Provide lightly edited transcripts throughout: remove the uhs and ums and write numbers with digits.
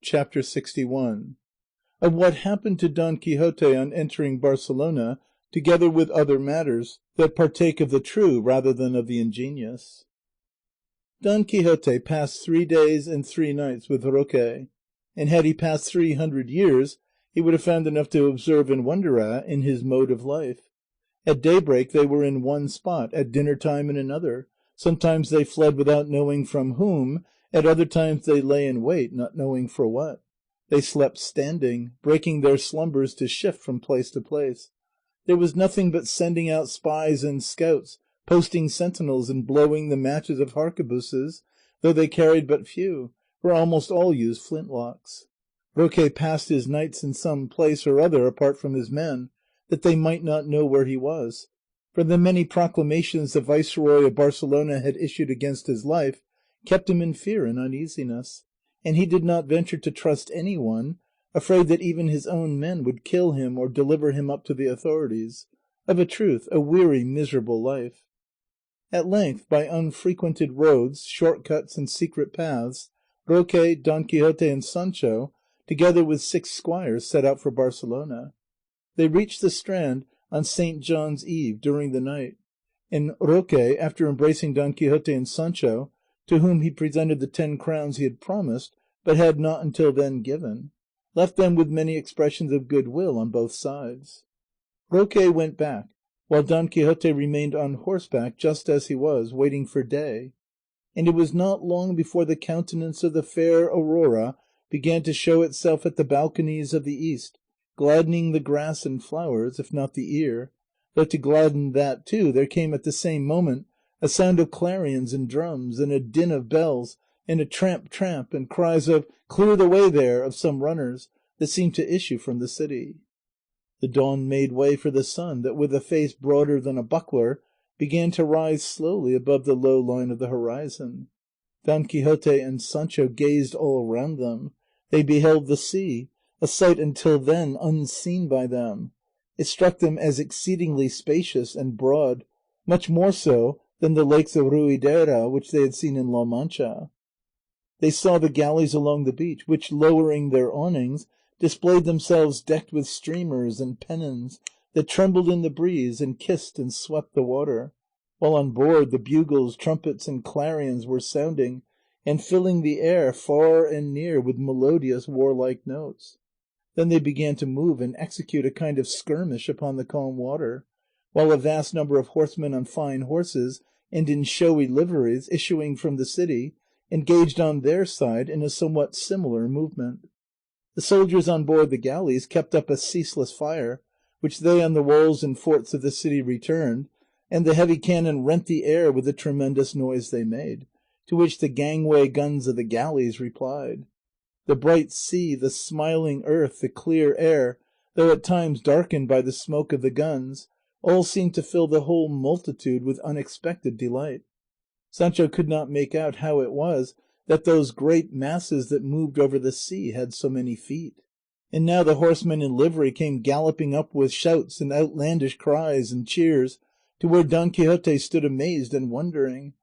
Chapter 61 of what happened to Don Quixote on entering Barcelona, together with other matters that partake of the true rather than of the ingenious. Don Quixote passed 3 days and 3 nights with Roque, and had he passed 300 years, he would have found enough to observe and wonder at in his mode of life. At daybreak they were in one spot, at dinner time in another. Sometimes they fled without knowing from whom, at other times they lay in wait, not knowing for what. They slept standing, breaking their slumbers to shift from place to place. There was nothing but sending out spies and scouts, posting sentinels and blowing the matches of harquebuses, though they carried but few, for almost all used flintlocks. Roque passed his nights in some place or other apart from his men, that they might not know where he was, for the many proclamations the viceroy of Barcelona had issued against his life kept him in fear and uneasiness, and he did not venture to trust any one, afraid that even his own men would kill him or deliver him up to the authorities. Of a truth, a weary, miserable life. At length, by unfrequented roads, short-cuts, and secret paths, Roque, Don Quixote, and Sancho, together with 6 squires, set out for Barcelona. They reached the Strand on St. John's Eve during the night, and Roque, after embracing Don Quixote and Sancho, to whom he presented the 10 crowns he had promised, but had not until then given, left them with many expressions of goodwill on both sides. Roque went back, while Don Quixote remained on horseback just as he was, waiting for day, and it was not long before the countenance of the fair Aurora began to show itself at the balconies of the east, gladdening the grass and flowers, if not the ear, though to gladden that too there came at the same moment a sound of clarions and drums, and a din of bells, and a tramp, tramp, and cries of "Clear the way there!" of some runners, that seemed to issue from the city. The dawn made way for the sun, that with a face broader than a buckler began to rise slowly above the low line of the horizon. Don Quixote and Sancho gazed all round them. They beheld the sea, a sight until then unseen by them. It struck them as exceedingly spacious and broad, much more so than the lakes of Ruidera which they had seen in La Mancha. They saw the galleys along the beach, which, lowering their awnings, displayed themselves decked with streamers and pennons that trembled in the breeze and kissed and swept the water, while on board the bugles, trumpets, and clarions were sounding and filling the air far and near with melodious warlike notes. Then they began to move and execute a kind of skirmish upon the calm water, while a vast number of horsemen on fine horses and in showy liveries, issuing from the city, engaged on their side in a somewhat similar movement. The soldiers on board the galleys kept up a ceaseless fire, which they on the walls and forts of the city returned, and the heavy cannon rent the air with the tremendous noise they made, to which the gangway guns of the galleys replied. The bright sea, the smiling earth, the clear air, though at times darkened by the smoke of the guns, all seemed to fill the whole multitude with unexpected delight. Sancho could not make out how it was that those great masses that moved over the sea had so many feet. And now the horsemen in livery came galloping up with shouts and outlandish cries and cheers to where Don Quixote stood amazed and wondering.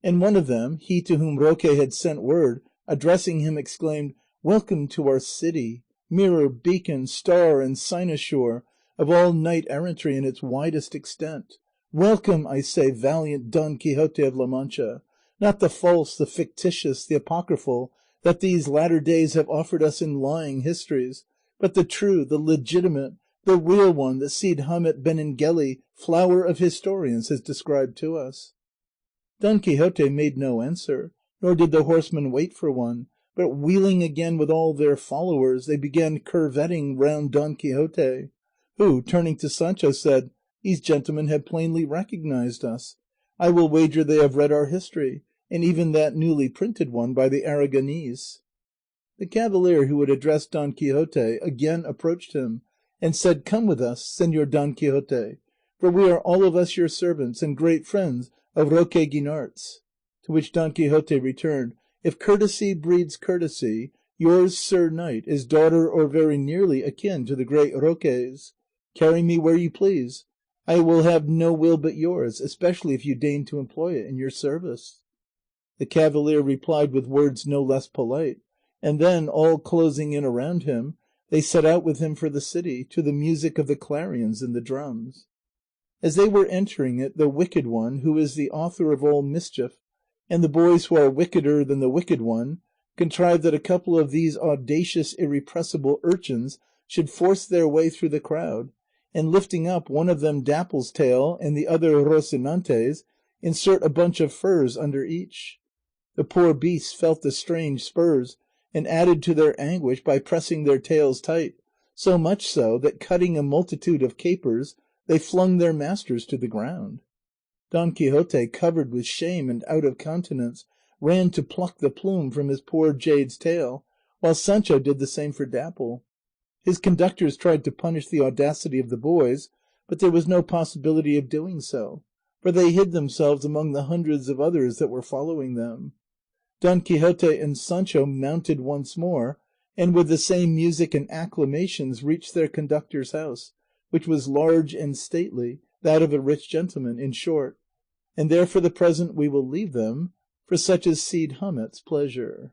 And one of them, he to whom Roque had sent word, addressing him, exclaimed, "Welcome to our city, mirror, beacon, star, and cynosure of all knight-errantry in its widest extent. Welcome, I say, valiant Don Quixote of La Mancha, not the false, the fictitious, the apocryphal, that these latter days have offered us in lying histories, but the true, the legitimate, the real one that Cide Hamete Benengeli, flower of historians, has described to us." Don Quixote made no answer, nor did the horsemen wait for one, but wheeling again with all their followers, they began curvetting round Don Quixote, who, turning to Sancho, said, "These gentlemen have plainly recognized us. I will wager they have read our history, and even that newly printed one by the Aragonese." The cavalier who had addressed Don Quixote again approached him, and said, "Come with us, Señor Don Quixote, for we are all of us your servants and great friends of Roque Guinart's." To which Don Quixote returned, "If courtesy breeds courtesy, yours, Sir Knight, is daughter or very nearly akin to the great Roque's. Carry me where you please. I will have no will but yours, especially if you deign to employ it in your service." The cavalier replied with words no less polite, and then, all closing in around him, they set out with him for the city, to the music of the clarions and the drums. As they were entering it, the wicked one, who is the author of all mischief, and the boys who are wickeder than the wicked one, contrived that a couple of these audacious, irrepressible urchins should force their way through the crowd, and lifting up one of them Dapple's tail and the other Rocinante's, insert a bunch of furze under each. The poor beasts felt the strange spurs, and added to their anguish by pressing their tails tight, so much so that, cutting a multitude of capers, they flung their masters to the ground. Don Quixote, covered with shame and out of countenance, ran to pluck the plume from his poor jade's tail, while Sancho did the same for Dapple. His conductors tried to punish the audacity of the boys, but there was no possibility of doing so, for they hid themselves among the hundreds of others that were following them. Don Quixote and Sancho mounted once more, and with the same music and acclamations reached their conductor's house, which was large and stately, that of a rich gentleman, in short, and there for the present we will leave them, for such is Cide Hamet's pleasure.